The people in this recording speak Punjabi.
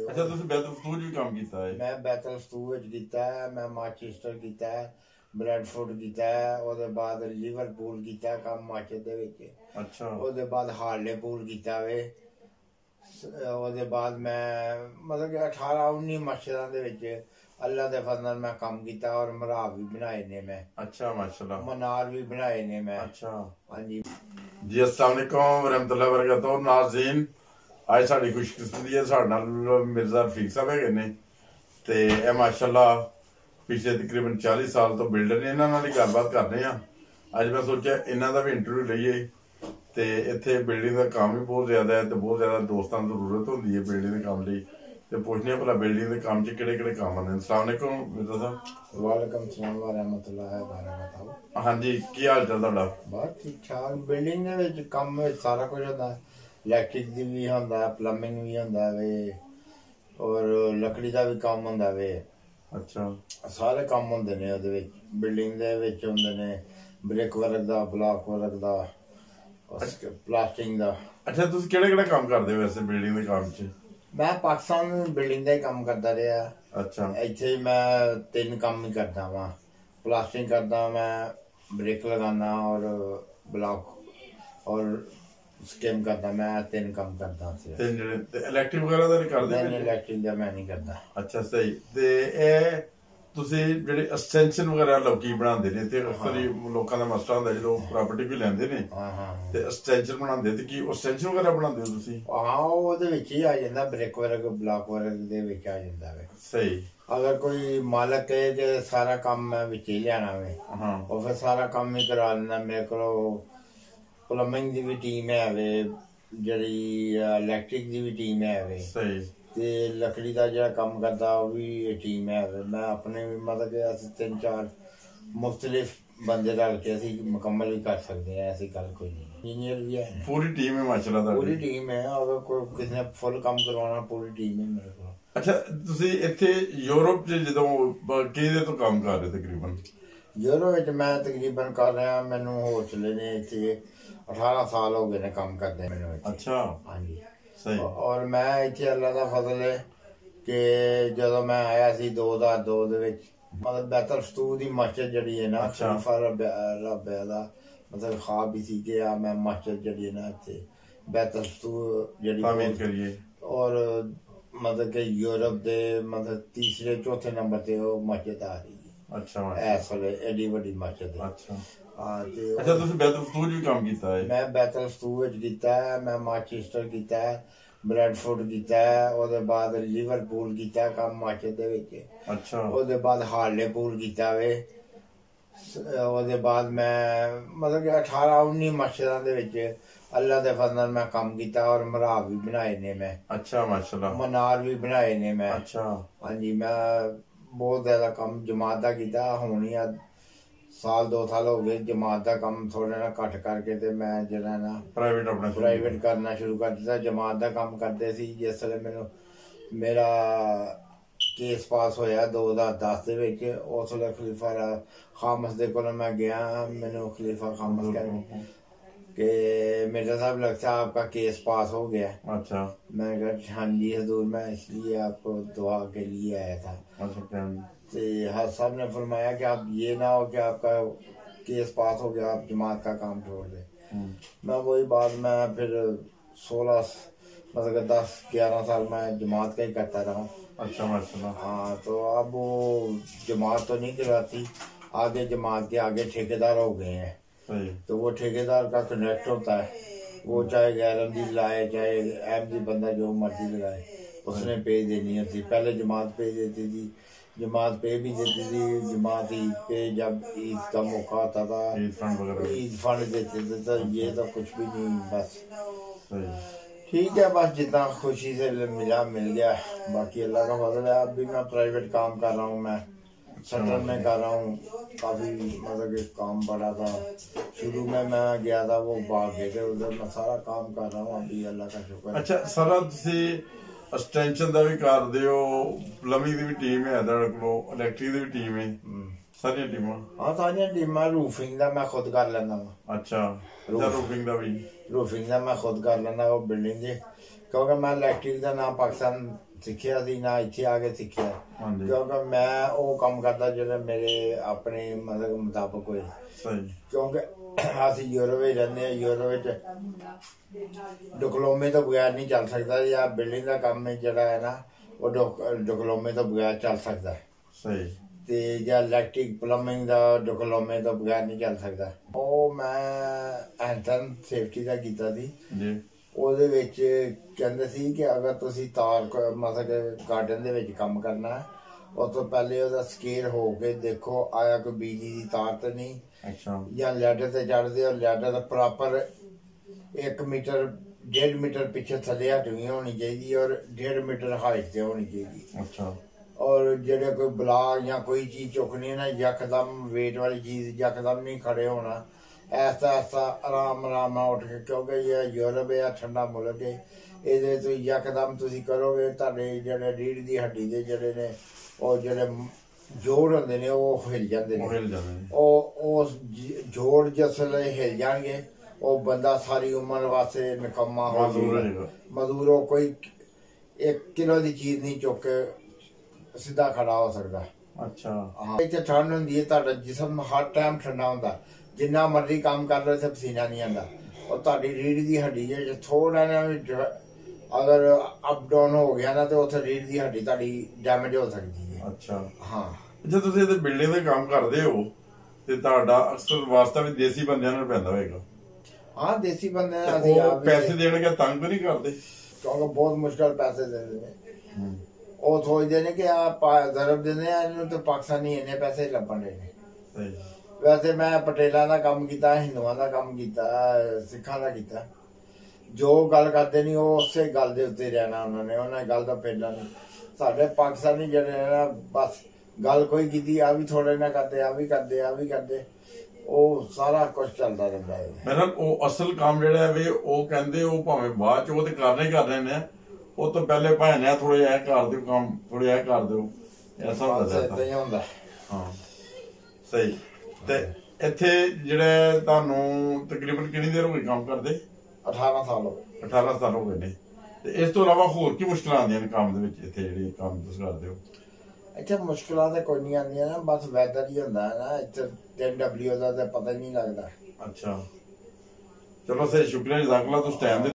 अच्छा तुसी बैतल फतूह च भी काम कीता है? मैं बैतल फतूह विच कीता है, मैं मानचेस्टर कीता है, ब्रैडफोर्ड कीता है, ओहदे बाद लिवरपूल कीता है काम हिमाचल दे विच। अच्छा ओहदे बाद हार्लेपूल कीता वे। ओहदे बाद मैं मतलब कि 18-19 मस्जिदां दे विच अल्लाह दे फजल नाल मैं काम कीता और मराब भी बनाए ने मैं। अच्छा माशाल्लाह। मनार भी बनाए ने मैं। अच्छा हाँ जी जी अस्सलाम वालेकुम रहमतुल्लाह वबरकातुहू। नाज़रीन ਅੱਜ ਸਾਡੀ ਖੁਸ਼ਕਿਸਮਤੀ ਹੈ ਸਾਡੇ ਨਾਲ ਮਿਰਜ਼ਾ ਰਫੀਕ ਸਾਹਿਬ ਹੈਗੇ ਨੇ ਤੇ ਇਹ ਮਾਸ਼ਾਅੱਲਾ ਪਿਛਲੇ ਤਕਰੀਬਨ 40 ਸਾਲ ਤੋਂ ਬਿਲਡਰ ਨੇ। ਇਹਨਾਂ ਨਾਲ ਹੀ ਗੱਲਬਾਤ ਕਰਦੇ ਆ। ਅੱਜ ਮੈਂ ਸੋਚਿਆ ਇਹਨਾਂ ਦਾ ਵੀ ਇੰਟਰਵਿਊ ਲਈਏ ਤੇ ਇੱਥੇ ਬਿਲਡਿੰਗ ਦਾ ਕੰਮ ਵੀ ਬਹੁਤ ਜ਼ਿਆਦਾ ਹੈ ਤੇ ਬਹੁਤ ਜ਼ਿਆਦਾ ਦੋਸਤਾਂ ਦੀ ਜ਼ਰੂਰਤ ਹੁੰਦੀ ਹੈ ਬਿਲਡਿੰਗ ਦੇ ਕੰਮ ਲਈ ਤੇ ਪੁੱਛਦੇ ਆ ਭਲਾ ਬਿਲਡਿੰਗ ਦੇ ਕੰਮ 'ਚ ਕਿਹੜੇ ਕੰਮ ਆਉਂਦੇ ਨੇ। अस्सलाम वालेकुम मिर्जा साहब। वालेकुम सलाम व रहमतुल्लाह वबरकातुहू। हाँ जी की हाल चाल ਤੁਹਾਡਾ? बहुत ठीक ठाक। बिल्डिंग ਦੇ ਵਿੱਚ ਕੰਮ ਵਿੱਚ ਸਾਰਾ ਕੁਝ ਹੁੰਦਾ, इलैक्ट्रिक ਦੀ ਵੀ ਹੁੰਦਾ, ਪਲੰਬਿੰਗ ਵੀ ਹੁੰਦਾ ਵੇ ਔਰ ਲੱਕੜੀ ਦਾ ਵੀ ਕੰਮ ਹੁੰਦਾ ਵੇ। ਅੱਛਾ ਸਾਰੇ ਕੰਮ ਹੁੰਦੇ ਨੇ ਉਹਦੇ ਵਿੱਚ। ਬਿਲਡਿੰਗ ਦੇ ਵਿੱਚ ਹੁੰਦੇ ਨੇ ਬ੍ਰਿਕ ਵਰਕ ਦਾ, ਬਲਾਕ ਵਰਕ ਦਾ, ਪਲਾਸਟਿੰਗ ਦਾ। ਅੱਛਾ ਤੁਸੀਂ ਕਿਹੜਾ ਕੰਮ ਕਰਦੇ ਹੋ ਵੈਸੇ ਬਿਲਡਿੰਗ ਦੇ ਕੰਮ 'ਚ? ਮੈਂ ਪਾਕਿਸਤਾਨ ਬਿਲਡਿੰਗ ਦਾ ਹੀ ਕੰਮ ਕਰਦਾ ਰਿਹਾ। ਅੱਛਾ ਇੱਥੇ ਮੈਂ 3 ਕੰਮ ਹੀ ਕਰਦਾ ਵਾਂ। ਪਲਾਸਟਿੰਗ ਕਰਦਾ ਮੈਂ, ਬ੍ਰਿਕ ਲਗਾਉਣਾ ਔਰ ਬਲਾਕ ਔਰ स्केम करता। मैं 3 काम करता ਸੀ। ਤੇ ਜਿਹੜੇ ਤੇ ਇਲੈਕਟ੍ਰਿਕ ਵਗੈਰਾ ਦਾ ਨਹੀਂ ਕਰਦੇ? ਨਹੀਂ ਇਲੈਕਟ੍ਰਿਕ ਦਾ ਮੈਂ ਨਹੀਂ ਕਰਦਾ। ਅੱਛਾ ਸਹੀ। ਤੇ ਇਹ ਤੁਸੀਂ ਜਿਹੜੇ ਐਕਸਟੈਂਸ਼ਨ ਵਗੈਰਾ ਲੋਕੀ ਬਣਾਉਂਦੇ ਨੇ ਤੇ ਅਕਸਰ ਲੋਕਾਂ ਦਾ ਮਸਲਾ ਹੁੰਦਾ ਜਦੋਂ ਪ੍ਰਾਪਰਟੀ ਵੀ ਲੈਂਦੇ ਨੇ ਤੇ ਐਕਸਟੈਂਸ਼ਨ ਬਣਾਉਂਦੇ ਤੇ ਕੀ ਐਕਸਟੈਂਸ਼ਨ ਵਗੈਰਾ ਬਣਾਉਂਦੇ ਹੋ ਤੁਸੀਂ? ਹਾਂ ਉਹਦੇ ਵਿੱਚ ਹੀ ਆ ਜਾਂਦਾ, ਬ੍ਰਿਕ ਵਰਕ ਬਲਾਕ ਵਰਕ ਦੇ ਵਿੱਚ ਆ ਜਾਂਦਾ ਵੇ। ਸਹੀ। ਅਗਰ ਕੋਈ ਮਾਲਕ ਹੈ ਤੇ ਸਾਰਾ ਕੰਮ ਮੈਂ ਵਿੱਚ ਹੀ ਲਿਆਣਾ ਵੇ। ਹਾਂ ਉਹ ਫਿਰ ਸਾਰਾ ਕੰਮ ਹੀ ਕਰਾ ਲੈਂਦਾ ਮੇਰੇ ਕੋਲ। ਪਲੰਬਿੰਗ ਦੀ ਵੀ ਟੀਮ ਹੈ ਵੇ, ਜਿਹੜੀ ਇਲੈਕਟ੍ਰਿਕ ਦੀ ਵੀ ਟੀਮ ਹੈ ਵੇ। ਸਹੀ। ਤੇ ਲੱਕੜੀ ਦਾ ਜਿਹੜਾ ਕੰਮ ਕਰਦਾ ਉਹ ਵੀ ਟੀਮ ਹੈ ਵੇ। ਮੈਂ ਆਪਣੇ ਮਤਲਬ ਕਿ ਅਸੀਂ 3-4 ਮੁਖਤਲਿਫ ਬੰਦੇ ਰਲ ਕੇ ਅਸੀਂ ਮੁਕੰਮਲ ਵੀ ਕਰ ਸਕਦੇ ਹਾਂ। ਐਸੀ ਗੱਲ ਕੋਈ ਨਹੀਂ। ਇੰਜੀਨੀਅਰ ਵੀ ਹੈ, ਪੂਰੀ ਟੀਮ ਹੈ ਮਾਸ਼ਾਅੱਲਾ ਤੁਹਾਡੀ। ਪੂਰੀ ਟੀਮ ਹੈ। ਅਗਰ ਕੋਈ ਕਿਸੇ ਨੇ ਫੁੱਲ ਕੰਮ ਕਰਵਾਉਣਾ ਪੂਰੀ ਟੀਮ ਹੈ ਮੇਰੇ ਕੋਲ। ਅੱਛਾ ਤੁਸੀਂ ਇੱਥੇ ਯੂਰਪ 'ਚ ਜਦੋਂ ਕਿਹਦੇ ਤੋਂ ਕੰਮ ਕਰ ਰਹੇ ਤਕਰੀਬਨ? ਯੂਰਪ ਵਿੱਚ ਮੈਂ ਤਕਰੀਬਨ ਕਰ ਰਿਹਾ, ਮੈਨੂੰ ਹੋ ਚਲੇ ਨੇ ਇੱਥੇ 18 ਸਾਲ ਹੋ ਗਏ ਨੇ ਕੰਮ ਕਰਦੇ ਮੈਨੂੰ। ਅੱਛਾ ਹਾਂਜੀ ਸਹੀ। ਔਰ ਮੈਂ ਇੱਥੇ ਅੱਲਾ ਦਾ ਫਜ਼ਲ ਹੈ ਕਿ ਜਦੋਂ ਮੈਂ ਆਇਆ ਸੀ 2002 ਦੇ ਵਿੱਚ, ਮਤਲਬ ਬੈਤਲ ਫਤੂਹ ਦੀ ਮਸਜਿਦ ਜਿਹੜੀ ਹੈ ਨਾ, ਖਲੀਫਾ ਰੱਬ ਦਾ ਮਤਲਬ ਖ਼ਾਬ ਹੀ ਸੀ ਕਿ ਆ ਮੈਂ ਮਸਜਿਦ ਜਿਹੜੀ ਹੈ ਨਾ ਇੱਥੇ ਬੈਤਲ ਫਤੂਹ ਜਿਹੜੀ ਕਰੀਏ ਔਰ ਮਤਲਬ ਕਿ ਯੂਰਪ ਦੇ ਮਤਲਬ 3-4 ਨੰਬਰ ਤੇ ਉਹ ਮਸਜਿਦ ਆ ਰਹੀ ਹੈ। ਅੱਛਾ ਇਸ ਵੇਲੇ ਐਡੀ ਵੱਡੀ ਮਸਜਿਦ ਹੈ। ਅੱਛਾ ਅੱਛਾ ਤੁਸੀਂ ਬੈਤਲ ਫਤੂਹ 'ਚ ਵੀ ਕੰਮ ਕੀਤਾ ਹੈ? ਮੈਂ ਬੈਤਲ ਫਤੂਹ ਵਿੱਚ ਕੀਤਾ ਹੈ, ਮੈਂ ਮਾਨਚੈਸਟਰ ਕੀਤਾ ਹੈ, ਬ੍ਰੈਡਫੋਰਡ ਕੀਤਾ ਹੈ, ਉਹਦੇ ਬਾਅਦ ਲਿਵਰਪੂਲ ਕੀਤਾ ਕੰਮ ਹਿਮਾਚਲ ਦੇ ਵਿੱਚ। ਅੱਛਾ ਉਹਦੇ ਬਾਅਦ ਹਾਰਲੇਪੂਲ ਕੀਤਾ ਵੇ। ਉਹਦੇ ਬਾਅਦ ਮੈਂ ਮਤਲਬ ਕਿ 18-19 ਮਸਜਿਦਾਂ ਦੇ ਵਿੱਚ ਅੱਲਾ ਦੇ ਫਜ਼ਲ ਨਾਲ ਮੈਂ ਕੰਮ ਕੀਤਾ ਔਰ ਮਰਾਬ ਵੀ ਬਣਾਏ ਨੇ ਮੈਂ। ਅੱਛਾ ਮਾਸ਼ਾਅੱਲਾ। ਮਨਾਰ ਵੀ ਬਣਾਏ ਨੇ ਮੈਂ। ਅੱਛਾ ਹਾਂਜੀ ਮੈਂ ਬਹੁਤ ਜ਼ਿਆਦਾ ਕੰਮ ਜਮਾਤ ਦਾ ਕੀਤਾ। ਹੁਣ ਹੀ 1-2 ਸਾਲ ਹੋ ਗਏ ਜਮਾਤ ਦਾ ਕੰਮ ਥੋੜਾ ਨਾ ਘੱਟ ਕਰਕੇ ਤੇ ਮੈਂ ਜਿਹੜਾ ਨਾ ਪ੍ਰਾਈਵੇਟ ਕਰਨਾ ਸ਼ੁਰੂ ਕਰ ਦਿੱਤਾ। ਜਮਾਤ ਦਾ ਕੰਮ ਕਰਦੇ ਸੀ ਜਿਸ ਵੇਲੇ ਮੈਨੂੰ ਮੇਰਾ ਕੇਸ ਪਾਸ ਹੋਇਆ 2010 ਦੇ ਵਿੱਚ। ਉਸ ਵੇਲੇ ਖਲੀਫਾ ਖਾਮਸ ਦੇ ਕੋਲ ਮੈਂ ਗਿਆ। ਮੈਨੂੰ ਖਲੀਫਾ ਖਾਮਸ ਕਹਿੰਦੇ कि मिर्जा साहब लगता है आपका केस पास हो गया। अच्छा मैं कहा हाँ जी हजूर, मैं इसलिए आपको दुआ के लिए आया था। अच्छा तो हज साहब ने फरमाया कि आप ये ना हो कि आपका केस पास हो गया आप जमात का काम छोड़ दें। मैं वही बात मैं फिर 16 मतलब 10-11 साल मैं जमात का ही करता रहा। अच्छा माशाल्लाह। हाँ तो अब वो जमात तो नहीं करवाती, आगे जमात के आगे ठेकेदार हो गए हैं। तो वो ठेकेदार का कनेक्ट होता है, वो चाहे गैरमदी लाए चाहे अहमदी बंदा जो मर्जी लगाए उसने पे देनी होती। पहले जमात पे देती थी, जमात पे भी देती थी। जमात ईद पे जब ईद का मौका होता था ईद फंड देते थे। तो ये तो कुछ भी नहीं, बस ठीक है, बस जितना खुशी से मिला मिल गया। बाकी अल्लाह का फजल है। अब भी मैं प्राइवेट काम कर रहा हूँ, मैं सटन में कर रहा हूँ। काफ़ी मतलब कि काम बड़ा था। शुरू में मैं गया था वो भाग गए थे उधर, मैं सारा काम कर रहा हूँ अभी अल्लाह का शुक्र। अच्छा सारा ਤੁਸੀਂ ਐਕਸਟੈਂਸ਼ਨ ਦਾ ਵੀ ਕਰਦੇ ਹੋ, ਪਲੰਬਿੰਗ ਦੀ ਵੀ ਟੀਮ ਹੈ ਤੁਹਾਡੇ ਕੋਲ, ਇਲੈਕਟ੍ਰਿਕ ਦੀ ਵੀ ਟੀਮ ਹੈ, ਸਾਰੀਆਂ ਟੀਮਾਂ? ਹਾਂ ਸਾਰੀਆਂ ਟੀਮਾਂ। ਰੂਫਿੰਗ ਦਾ ਮੈਂ ਖੁਦ ਕਰ ਲੈਂਦਾ ਵਾ। ਅੱਛਾ ਰੂਫਿੰਗ ਦਾ ਵੀ? ਰੂਫਿੰਗ ਦਾ ਮੈਂ ਖੁਦ ਕਰ ਲੈਂਦਾ ਉਹ ਬਿਲਡਿੰਗ ਦੇ, ਕਿਉਂਕਿ ਮੈਂ ਇਲੈਕਟ੍ਰਿਕ ਦਾ ਨਾ ਪਾਕਿਸਤਾਨ ਸਿੱਖਿਆ ਸੀ ਨਾ ਇੱਥੇ ਆ ਕੇ ਸਿੱਖਿਆ, ਹਾਂਜੀ ਕਿਉਂਕਿ ਮੈਂ ਉਹ ਕੰਮ ਕਰਦਾ ਜਿਹੜਾ ਮੇਰੇ ਆਪਣੇ ਮਤਲਬ ਮੁਤਾਬਕ ਹੋਏ। ਸਹੀ ਕਿਉਂਕਿ ਅਸੀਂ ਯੂਰਪ ਵਿੱਚ ਰਹਿੰਦੇ ਹਾਂ, ਯੂਰਪ ਵਿੱਚ ਡਿਪਲੋਮੇ ਤੋਂ ਬਗੈਰ ਨਹੀਂ ਚੱਲ ਸਕਦਾ, ਜਾਂ ਬਿਲਡਿੰਗ ਦਾ ਕੰਮ ਜਿਹੜਾ ਹੈ ਨਾ ਉਹ ਡਿਪਲੋਮੇ ਤੋਂ ਬਗੈਰ ਚੱਲ ਸਕਦਾ, ਸਹੀ ਤੇ ਜਾਂ ਇਲੈਕਟ੍ਰਿਕ ਪਲੰਬਿੰਗ ਦਾ ਡਿਪਲੋਮੇ ਤੋਂ ਬਗੈਰ ਨਹੀਂ ਚੱਲ ਸਕਦਾ। ਉਹ ਮੈਂ ਐਂਟਨ ਸੇਫਟੀ ਦਾ ਕੀਤਾ ਸੀ ਜੀ। ਉਹਦੇ ਵਿੱਚ ਕਹਿੰਦੇ ਸੀ ਕਿ ਅਗਰ ਤੁਸੀਂ ਤਾਰ ਮਤਲਬ ਕਿ ਗਾਰਡਨ ਦੇ ਵਿੱਚ ਕੰਮ ਕਰਨਾ, ਉਸ ਤੋਂ ਪਹਿਲੇ ਉਹਦਾ ਸਕੇਲ ਹੋ ਕੇ ਦੇਖੋ ਆਇਆ ਕੋਈ ਬਿਜਲੀ ਦੀ ਤਾਰ ਤੇ ਨਹੀਂ, ਅੱਛਾ ਜਾਂ ਲੈਡਰ ਤੇ ਚੜਦੇ ਹੋ, ਲੈਡਰ ਦਾ ਪ੍ਰੋਪਰ 1 ਮੀਟਰ 1.5 ਮੀਟਰ ਪਿੱਛੇ ਥੱਲੇ ਹਟਵੀਂ ਹੋਣੀ ਚਾਹੀਦੀ, ਔਰ 1.5 ਮੀਟਰ ਹਾਈਟ ਤੇ ਹੋਣੀ ਚਾਹੀਦੀ। ਅੱਛਾ। ਔਰ ਜਿਹੜੇ ਕੋਈ ਬਲਾਕ ਜਾਂ ਕੋਈ ਚੀਜ਼ ਚੁੱਕਣੀ ਹੈ ਨਾ, ਯਕਦਮ ਵੇਟ ਵਾਲੀ ਚੀਜ਼ ਯਕਦਮ ਨਹੀਂ ਖੜੇ ਹੋਣਾ, ਐਸਾ ਐਸਾ ਆਰਾਮ ਆਰਾਮ ਨਾਲ ਉੱਠ ਕੇ, ਕਿਉਂਕਿ ਇਹ ਯੂਰਪ ਹੈ ਠੰਡਾ ਮੁਲਕ ਹੈ, ਇਹਦੇ ਤੋਂ ਯਕਦਮ ਤੁਸੀਂ ਕਰੋਗੇ ਤੁਹਾਡੇ ਜਿਹੜੇ ਰੀੜ੍ਹ ਦੀ ਹੱਡੀ ਦੇ ਜਿਹੜੇ ਨੇ ਉਹ ਜਿਹੜੇ ਜੋੜ ਹੁੰਦੇ ਨੇ ਉਹ ਹਿਲ ਜਾਂਦੇ ਨੇ। ਉਹ ਜੋੜ ਜਿਸ ਵੇਲੇ ਹਿਲ ਜਾਣਗੇ ਉਹ ਬੰਦਾ ਸਾਰੀ ਉਮਰ ਵਾਸਤੇ ਨਿਕੰਮਾ ਹੋ ਜਾਏਗਾ, ਮਜ਼ਦੂਰ। ਕੋਈ 1 ਕਿਲੋ ਦੀ ਚੀਜ਼ ਨਹੀਂ ਚੁੱਕ ਕੇ ਸਿੱਧਾ ਖੜਾ ਹੋ ਸਕਦਾ। ਅੱਛਾ। ਹਾਂ, ਇੱਥੇ ਠੰਡ ਹੁੰਦੀ ਹੈ, ਤੁਹਾਡਾ ਜਿਸਮ ਹਰ ਟਾਈਮ ਠੰਡਾ ਹੁੰਦਾ, ਜਿੰਨਾ ਮਰਜ਼ੀ ਕੰਮ ਕਰ ਲਓ ਇੱਥੇ ਪਸੀਨਾ ਨਹੀਂ ਆਉਂਦਾ। ਉਹ ਤੁਹਾਡੀ ਰੀੜ੍ਹ ਦੀ ਹੱਡੀ ਜੇ ਥੋੜਾ ਨਾ ਅਗਰ ਅਪ ਡਾਊਨ ਹੋ ਗਿਆ ਨਾ, ਤੇ ਉੱਥੇ ਰੀੜ੍ਹ ਦੀ ਹੱਡੀ ਤੁਹਾਡੀ ਡੈਮੇਜ ਹੋ ਸਕਦੀ ਹੈ। ਅੱਛਾ। ਹਾਂ। ਜੇ ਤੁਸੀਂ ਇਹਦੇ ਬਿਲਡਿੰਗ ਦੇ ਕੰਮ ਕਰਦੇ ਹੋ ਤੇ ਤੁਹਾਡਾ ਅਕਸਰ ਵਾਸਤਾ ਵੀ ਦੇਸੀ ਬੰਦਿਆਂ ਨਾਲ ਪੈਂਦਾ ਹੋਏਗਾ। ਹਾਂ, ਦੇਸੀ ਬੰਦੇ ਅਸੀਂ ਉਹ ਪੈਸੇ ਦੇਣਗੇ ਤੰਗ ਨਹੀਂ ਕਰਦੇ, ਕਿਉਂਕਿ ਬਹੁਤ ਮੁਸ਼ਕਲ ਪੈਸੇ ਦਿੰਦੇ ਨੇ। ਉਹ ਸੋਚਦੇ ਨੇ ਕਿ ਆ ਜ਼ਰਬ ਦਿੰਦੇ ਆ ਇਹਨੂੰ, ਤੇ ਪਾਕਿਸਤਾਨੀ ਇੰਨੇ ਪੈਸੇ ਲੱਭਣ ਦੇ ਨੇ। ਸਹੀ। ਵੈਸੇ ਮੈਂ ਪਟੇਲਾਂ ਦਾ ਕੰਮ ਕੀਤਾ, ਹਿੰਦੂਆਂ ਦਾ ਕੰਮ ਕੀਤਾ, ਸਿੱਖਾਂ ਦਾ ਕੀਤਾ। ਜੋ ਗੱਲ ਕਰਦੇ ਨਹੀਂ ਉਹ ਉਸੇ ਗੱਲ ਦੇ ਉੱਤੇ ਰਹਿਣਾ, ਉਹਨਾਂ ਗੱਲ ਦਾ ਪਹਿਲਾਂ ਨਹੀਂ। ਸਾਡੇ ਪਾਕਿਸਤਾਨੀ ਜਿਹੜੇ ਨੇ ਨਾ, ਬਸ ਗੱਲ ਕੋਈ ਕੀਤੀ ਆ ਵੀ ਥੋੜੇ ਨਾ ਕਰਦੇ, ਆ ਵੀ ਕਰਦੇ, ਆ ਵੀ ਕਰਦੇ, ਉਹ ਸਾਰਾ ਕੁਝ ਚੱਲਦਾ ਰਹਿੰਦਾ ਹੈ। ਮੇਰਾ ਉਹ ਅਸਲ ਕੰਮ ਜਿਹੜਾ ਹੈ ਉਹ ਕਹਿੰਦੇ ਉਹ ਭਾਵੇਂ ਬਾਅਦ ਚ ਉਹ ਤੇ ਕਰਨਾ ਹੀ ਕਰ ਰਹੇ ਨੇ, ਉਹ ਤੋਂ ਪਹਿਲੇ ਭਾਣੇ ਥੋੜੇ ਜਿਹਾ ਕਰ ਦਿਓ ਕੰਮ, ਥੋੜੇ ਜਿਹਾ ਕਰ ਦਿਓ, ਐਸਾ ਹੁੰਦਾ। ਹਾਂ, ਸਹੀ। ਤੇ ਇੱਥੇ ਜਿਹੜੇ ਤੁਹਾਨੂੰ ਤਕਰੀਬਨ ਕਿੰਨੀ ਦੇਰ ਹੋ ਗਈ ਕੰਮ ਕਰਦੇ? 18 ਸਾਲ ਹੋ ਗਏ। 18 ਸਾਲ ਹੋ ਗਏ ਨੇ। ਤੇ ਇਸ ਤੋਂ ਇਲਾਵਾ ਹੋਰ ਕੀ ਮੁਸ਼ਕਲਾਂ ਆਉਂਦੀਆਂ ਨੇ ਕੰਮ ਦੇ ਵਿੱਚ, ਇੱਥੇ ਜਿਹੜੇ ਕੰਮ ਤੁਸੀਂ ਕਰਦੇ ਹੋ? ਇੱਥੇ ਮੁਸ਼ਕਲਾਂ ਤਾਂ ਕੋਈ ਨਹੀਂ ਆਉਂਦੀਆਂ ਨਾ, ਬਸ ਵੈਦਰ ਹੀ ਹੁੰਦਾ ਹੈ ਨਾ ਇੱਥੇ, 3W ਦਾ ਤਾਂ ਪਤਾ ਹੀ ਨਹੀਂ ਲੱਗਦਾ। ਅੱਛਾ, ਚਲੋ ਸਹੀ, ਸ਼ੁਕਰੀਆ ਜਜ਼ਾਕੁੱਲਾ ਤੁਸੀਂ ਟਾਈਮ